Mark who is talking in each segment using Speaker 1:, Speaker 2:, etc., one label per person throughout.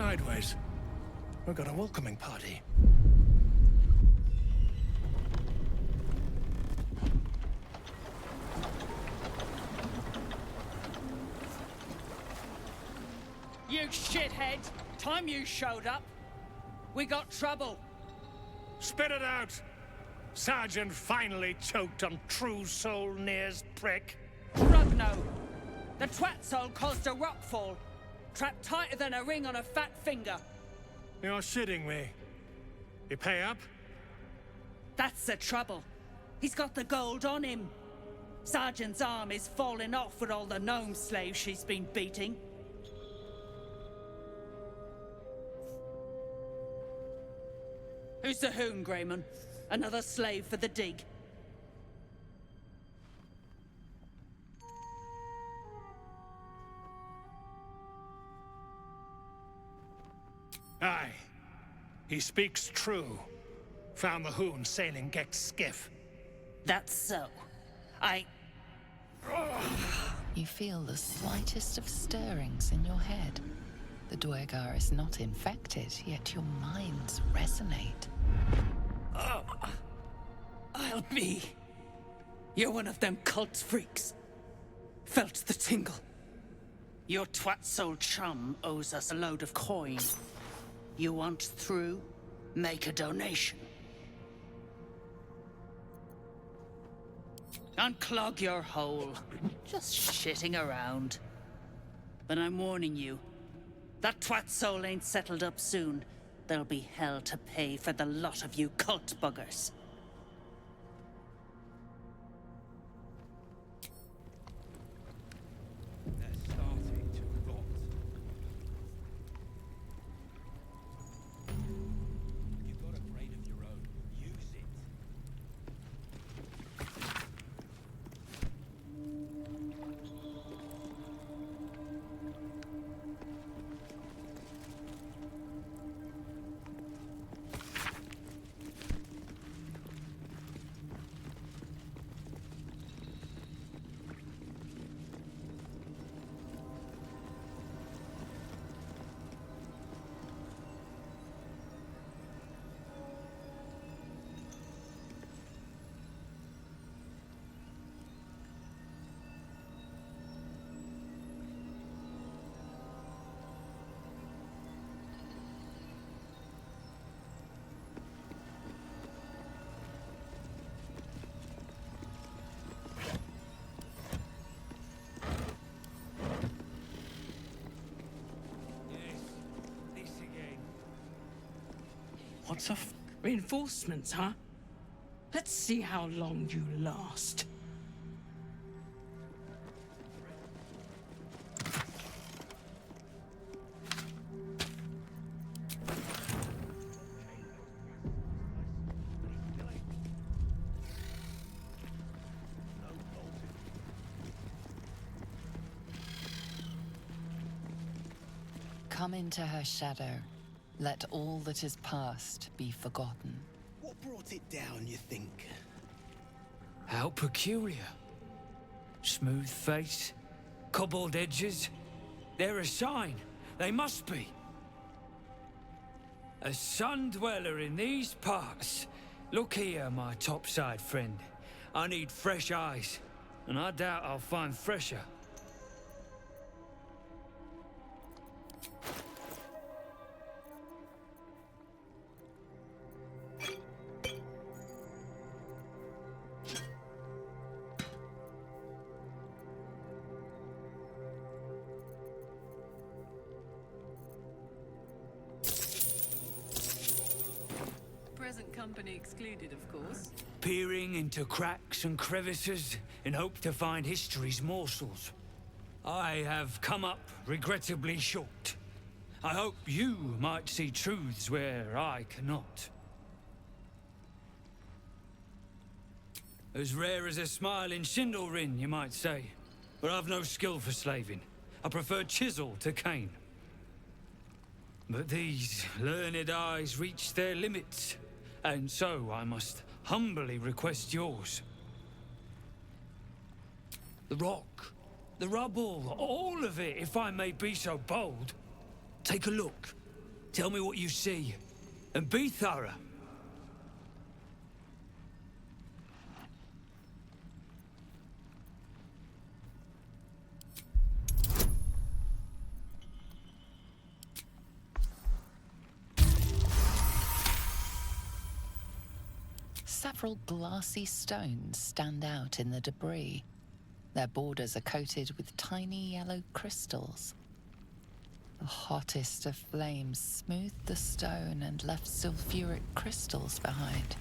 Speaker 1: sideways. We've got a welcoming party.
Speaker 2: You shithead! Time you showed up, we got trouble.
Speaker 1: Spit it out! Sergeant finally choked on True Soul Near's prick.
Speaker 2: Rugno! The twat soul caused a rockfall. Trapped tighter than a ring on a fat finger.
Speaker 1: You're shitting me. You pay up?
Speaker 2: That's the trouble. He's got the gold on him. Sergeant's arm is falling off with all the gnome slaves she's been beating. Who's the hoon, Greyman? Another slave for the dig.
Speaker 1: Aye. He speaks true. Found the hoon sailing Gekt's skiff.
Speaker 2: That's so.
Speaker 3: You feel the slightest of stirrings in your head. The Duergar is not infected, yet your minds resonate.
Speaker 2: Oh, I'll be. You're one of them cult freaks. Felt the tingle. Your twat-soul chum owes us a load of coin. You want through? Make a donation. Unclog your hole. Just shitting around. But I'm warning you. That twat soul ain't settled up soon. There'll be hell to pay for the lot of you cult buggers.
Speaker 4: They're starting to rot. You've got a brain of your own. Use it.
Speaker 2: What the f? Reinforcements, huh? Let's see how long you last.
Speaker 3: Come into her shadow. Let all that is past be forgotten.
Speaker 5: What brought it down, you think?
Speaker 4: How peculiar. Smooth face, cobbled edges. They're a sign. They must be. A sun dweller in these parts. Look here, my topside friend. I need fresh eyes, and I doubt I'll find fresher.
Speaker 6: Present company excluded, of course.
Speaker 4: Peering into cracks and crevices in hope to find history's morsels. I have come up regrettably short. I hope you might see truths where I cannot. As rare as a smile in Sindelrin, you might say. But I've no skill for slaving. I prefer chisel to cane. But these learned eyes reach their limits, and so I must humbly request yours. The rock, the rubble, all of it, if I may be so bold. Take a look. Tell me what you see, and be thorough.
Speaker 3: Several glassy stones stand out in the debris. Their borders are coated with tiny yellow crystals. The hottest of flames smoothed the stone and left sulfuric crystals behind.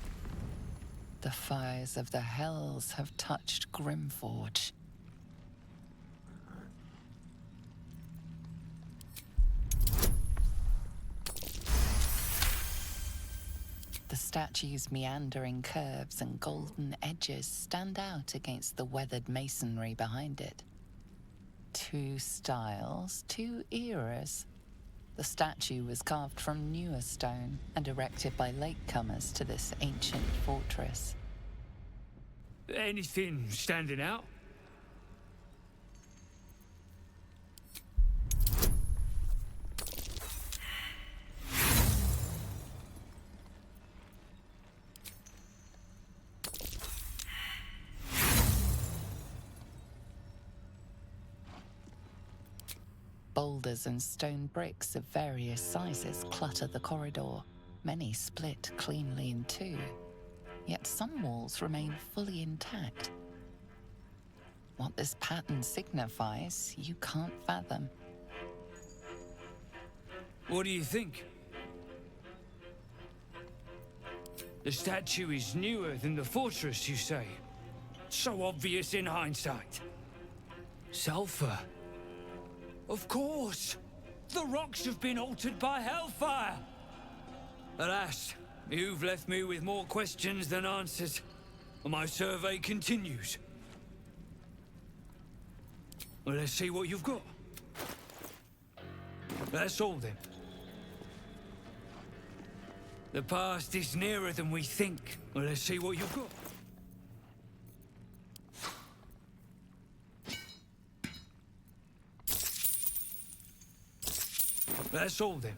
Speaker 3: The fires of the hells have touched Grimforge. The statue's meandering curves and golden edges stand out against the weathered masonry behind it. Two styles, two eras. The statue was carved from newer stone and erected by latecomers to this ancient fortress.
Speaker 4: Anything standing out?
Speaker 3: Boulders and stone bricks of various sizes clutter the corridor. Many split cleanly in two, yet some walls remain fully intact. What this pattern signifies, you can't fathom.
Speaker 4: What do you think? The statue is newer than the fortress, you say? So obvious in hindsight. Sulfur. Of course! The rocks have been altered by hellfire! Alas, you've left me with more questions than answers. My survey continues. Well, let's see what you've got. That's all then. The past is nearer than we think. Well, let's see what you've got. That's all then.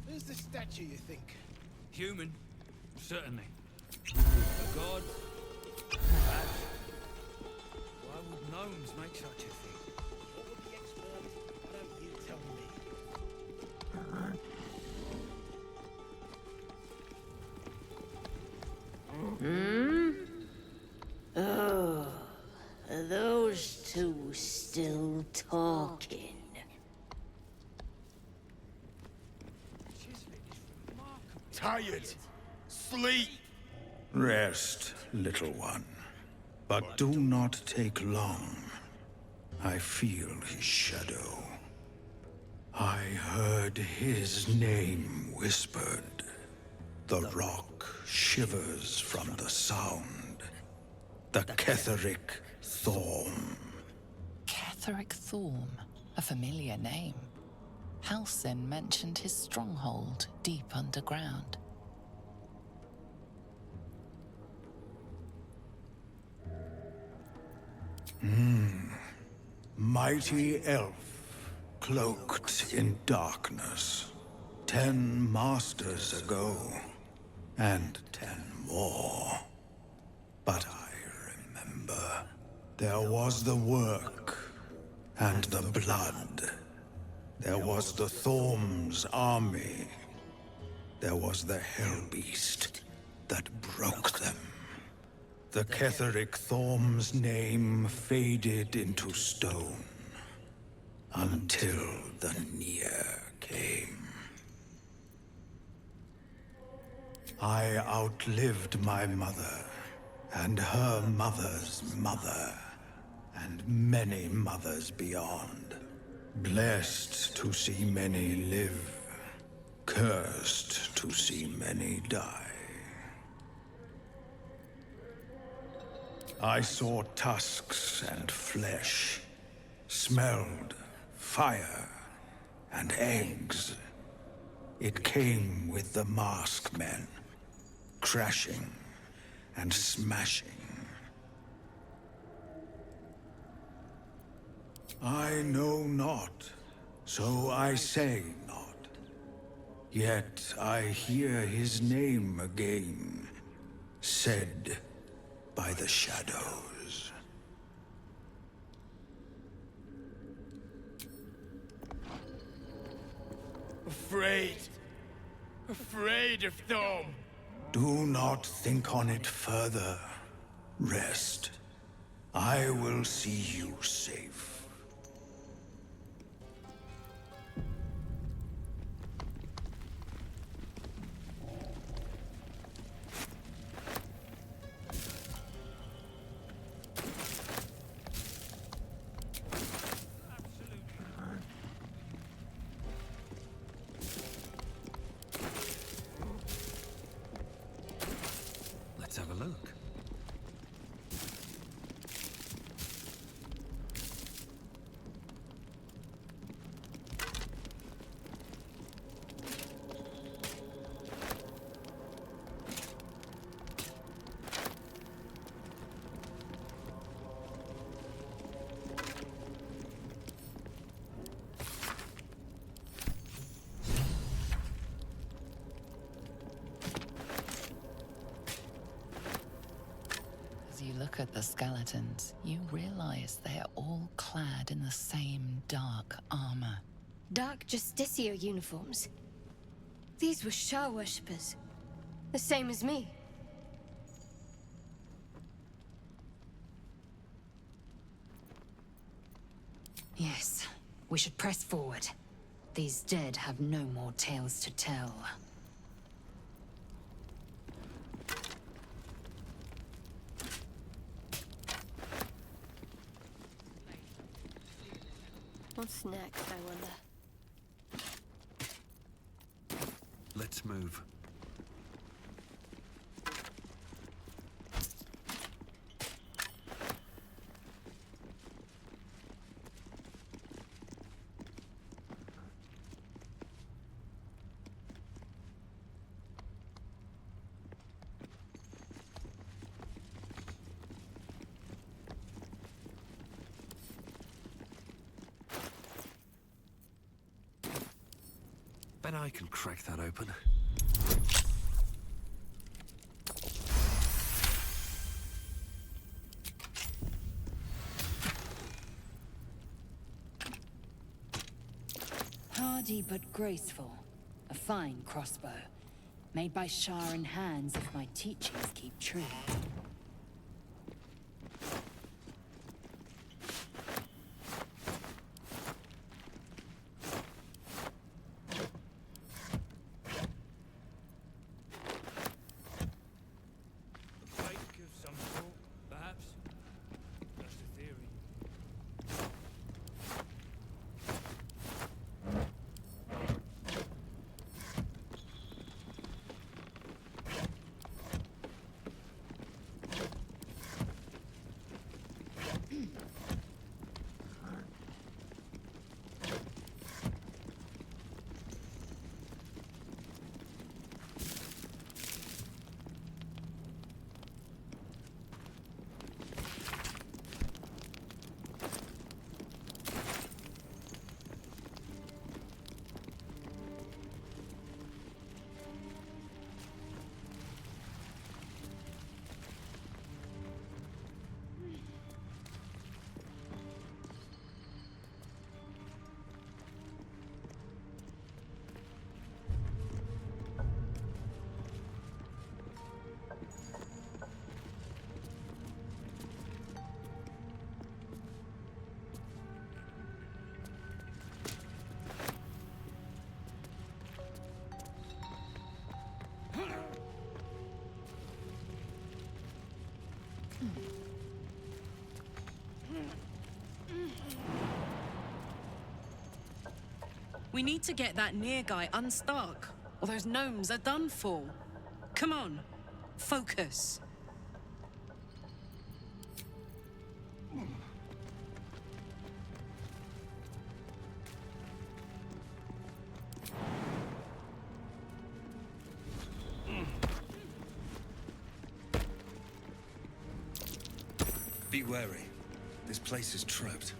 Speaker 5: Who's the statue, you think?
Speaker 4: Human, certainly. A god? Perhaps. Why would gnomes make such a thing?
Speaker 5: What would the expert? Why don't you tell me?
Speaker 7: Oh, are those two still talking?
Speaker 8: Tired. Sleep. Rest, little one. But do not take long. I feel his shadow. I heard his name whispered. The rock shivers from the sound. The Ketheric Thorm.
Speaker 3: Ketheric Thorm, a familiar name. Halsin mentioned his stronghold deep underground.
Speaker 8: Mighty elf, cloaked in darkness. 10 masters ago, and 10 more. But I remember, there was the work, and the blood. There was the Thorm's army. There was the Hellbeast that broke them. The Ketheric Thorm's name faded into stone, until the Near came. I outlived my mother, and her mother's mother, and many mothers beyond. Blessed to see many live, cursed to see many die. I saw tusks and flesh, smelled fire and eggs. It came with the masked men, crashing and smashing. I know not, so I say not. Yet I hear his name again, said by the shadows.
Speaker 5: Afraid of Thorm.
Speaker 8: Do not think on it further. Rest. I will see you safe.
Speaker 9: Let's have a look.
Speaker 3: As you look at the skeletons, you realize they are all clad in the same dark armor.
Speaker 10: Dark Justicia uniforms. These were Shah worshippers. The same as me.
Speaker 11: Yes, we should press forward. These dead have no more tales to tell.
Speaker 10: What's next, I wonder?
Speaker 9: Let's move. Bet I can crack that open.
Speaker 11: Hardy but graceful. A fine crossbow. Made by Sharan hands if my teachings keep true.
Speaker 4: Fake of some sort, perhaps? Just a theory.
Speaker 6: We need to get that near guy unstuck, or those gnomes are done for. Come on, focus.
Speaker 9: Be wary. This place is trapped.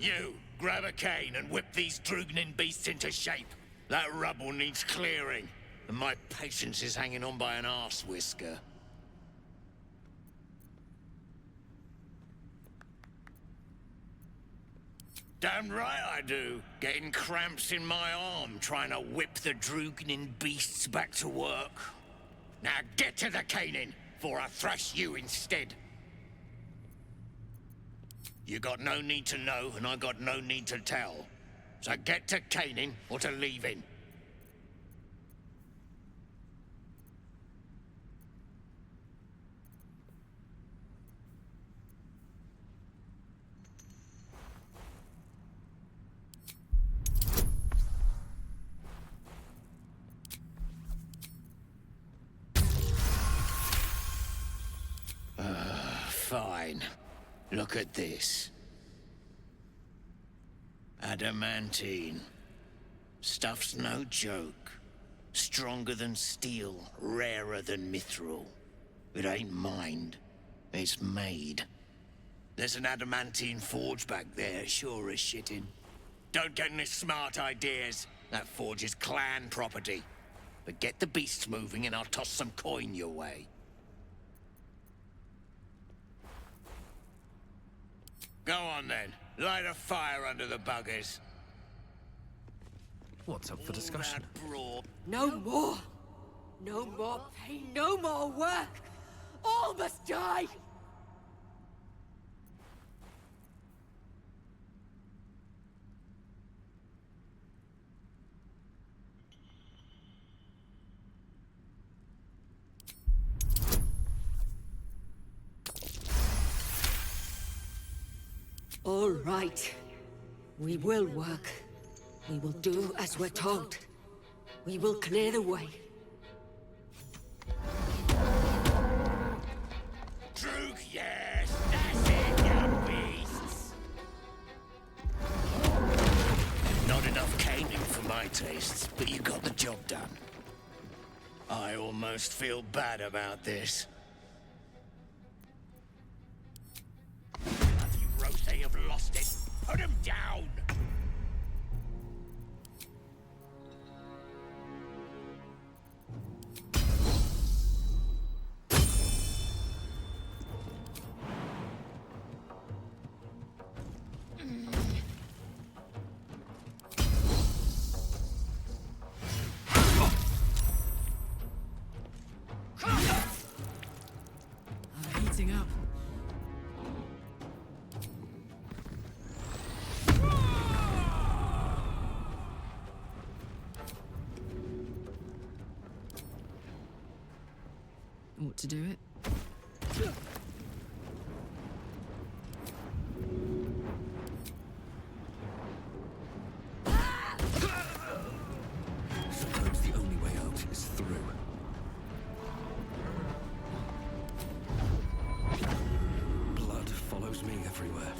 Speaker 1: You, grab a cane and whip these Drugnin beasts into shape. That rubble needs clearing, and my patience is hanging on by an arse whisker. Damn right I do. Getting cramps in my arm trying to whip the Drugnin beasts back to work. Now get to the caning, before I thrash you instead. You got no need to know, and I got no need to tell. So get to caning or to leaving. Fine. Look at this. Adamantine. Stuff's no joke. Stronger than steel, rarer than mithril. It ain't mined, it's made. There's an adamantine forge back there, sure as shitting. Don't get any smart ideas. That forge is clan property. But get the beasts moving and I'll toss some coin your way. Go on then. Light a fire under the buggers.
Speaker 9: What's up for discussion?
Speaker 7: No more! No more pain, no more work! All must die! All right. We will work. We will do as we're told. We will clear the way.
Speaker 1: Drug, yes! That's it, you beasts! Not enough caning for my tastes, but you got the job done. I almost feel bad about this. They have lost it. Put him down!
Speaker 6: ought to do it.
Speaker 9: Sometimes the only way out is through. Blood follows me everywhere.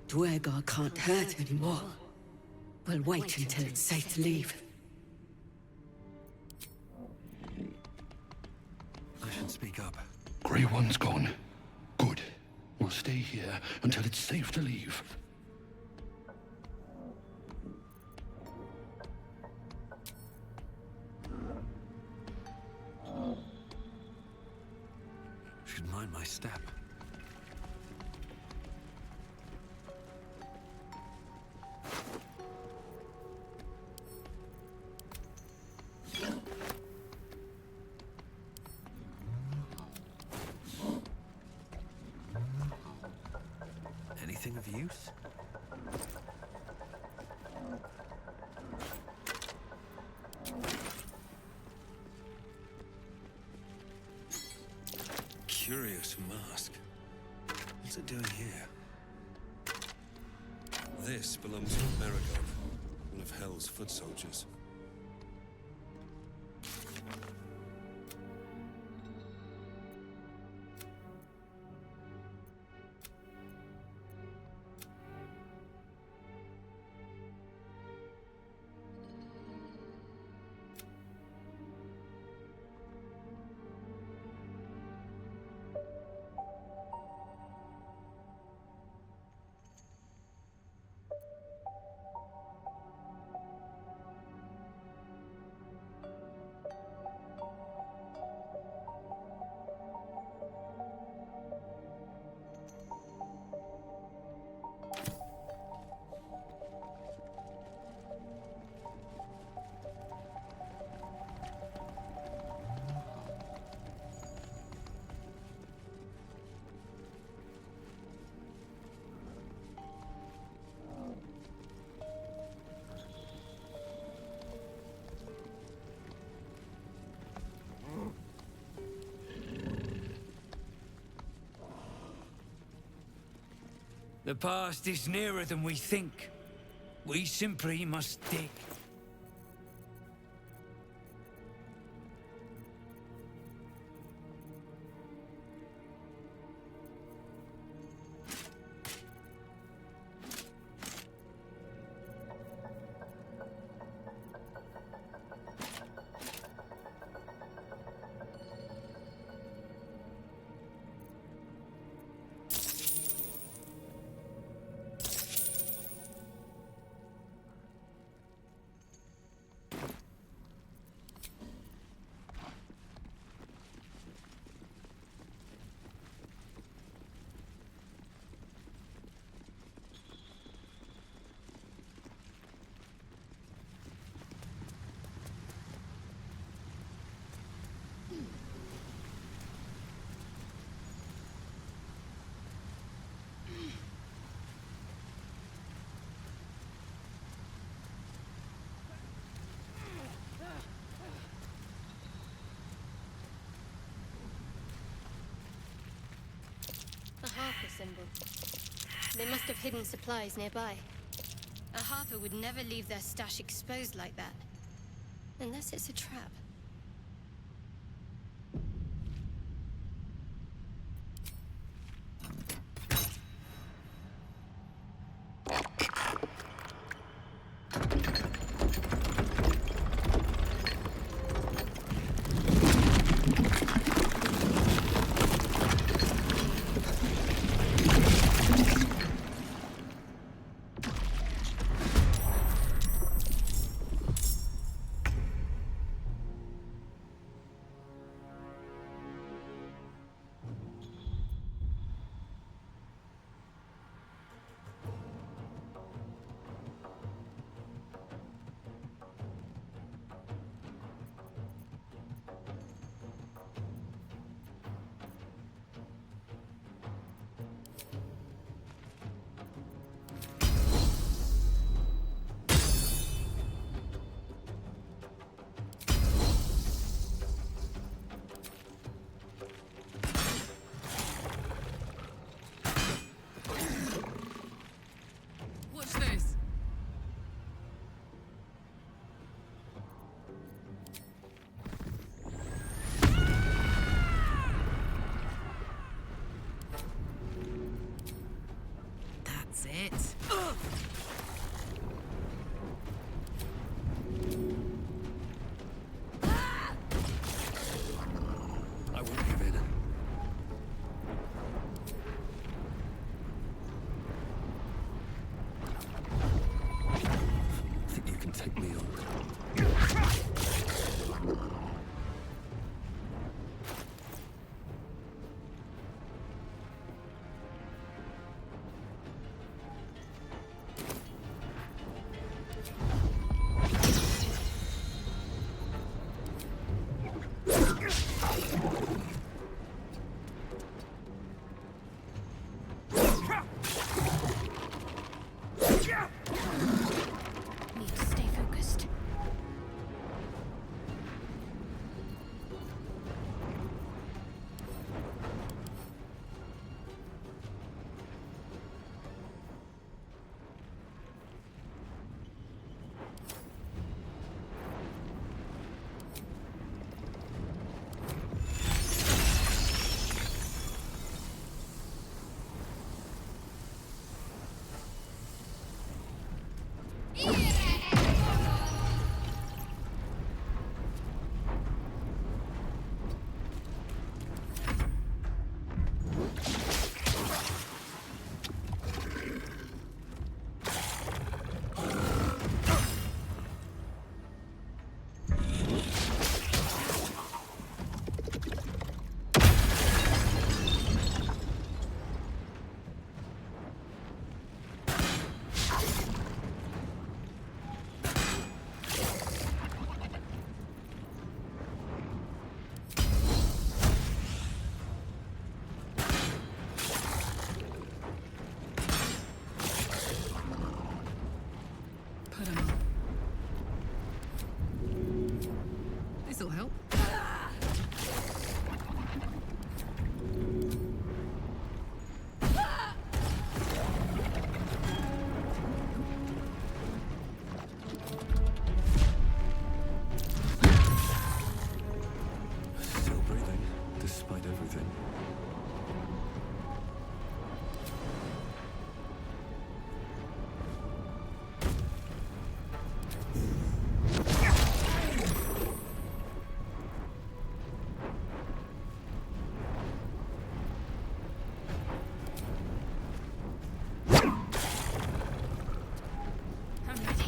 Speaker 7: Duergar can't hurt anymore. We'll wait until it's safe to leave.
Speaker 9: I should speak up.
Speaker 12: Grey One's gone. Good. We'll stay here until it's safe to leave.
Speaker 9: Should mind my step. Anything of use? Curious mask. What's it doing here? This belongs to Merigov, one of Hell's foot soldiers.
Speaker 4: The past is nearer than we think. We simply must dig.
Speaker 10: A Harper symbol. They must have hidden supplies nearby. A Harper would never leave their stash exposed like that. Unless it's a trap.
Speaker 6: it.
Speaker 9: I won't give in. Think you can take me on?
Speaker 10: Need to stay focused.
Speaker 6: Put 'em up. This'll help.
Speaker 9: Still breathing, despite everything.
Speaker 10: I'm ready.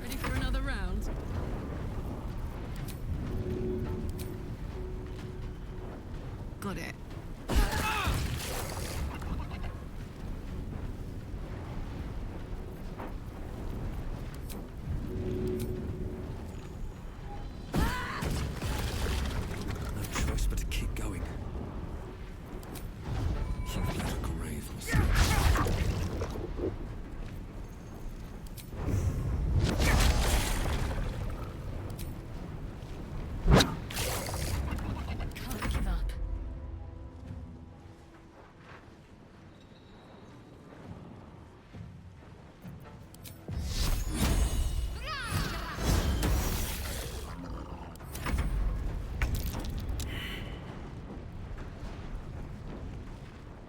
Speaker 6: Ready for another round? Got it.
Speaker 9: No choice but to keep going. You've let a grave mistake.
Speaker 10: Can't give up.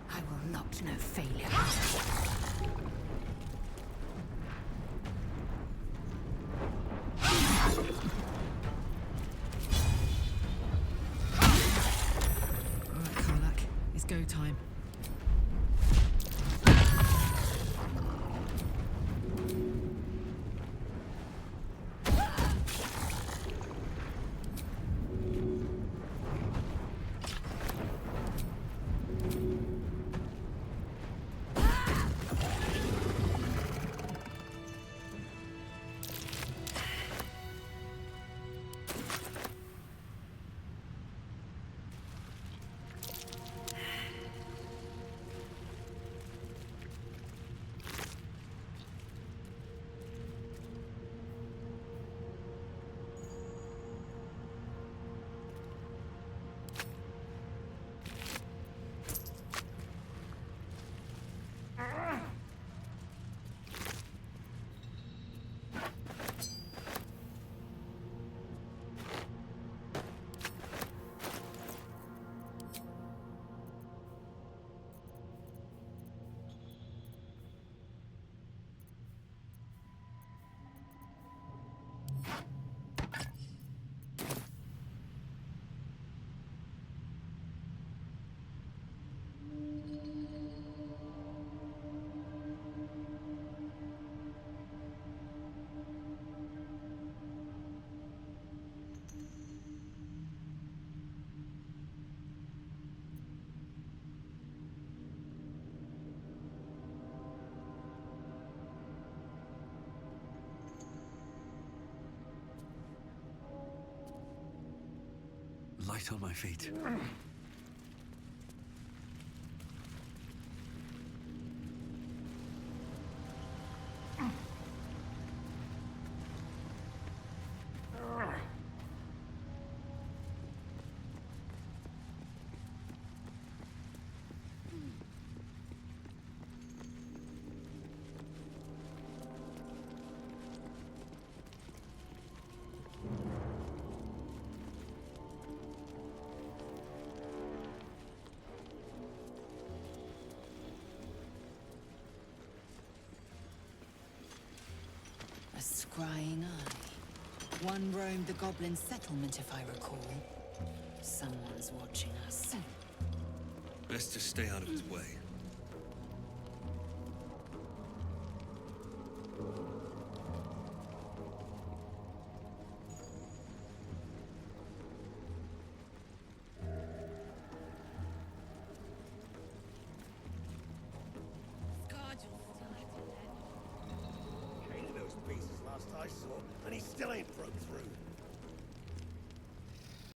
Speaker 7: I will not know failure.
Speaker 6: All right, Karlak. It's go time.
Speaker 9: right on my feet.
Speaker 11: A scrying eye. One roamed the goblin settlement, if I recall. Someone's watching us.
Speaker 9: Best to stay out of his way.
Speaker 5: Hated those beasts last I saw, and he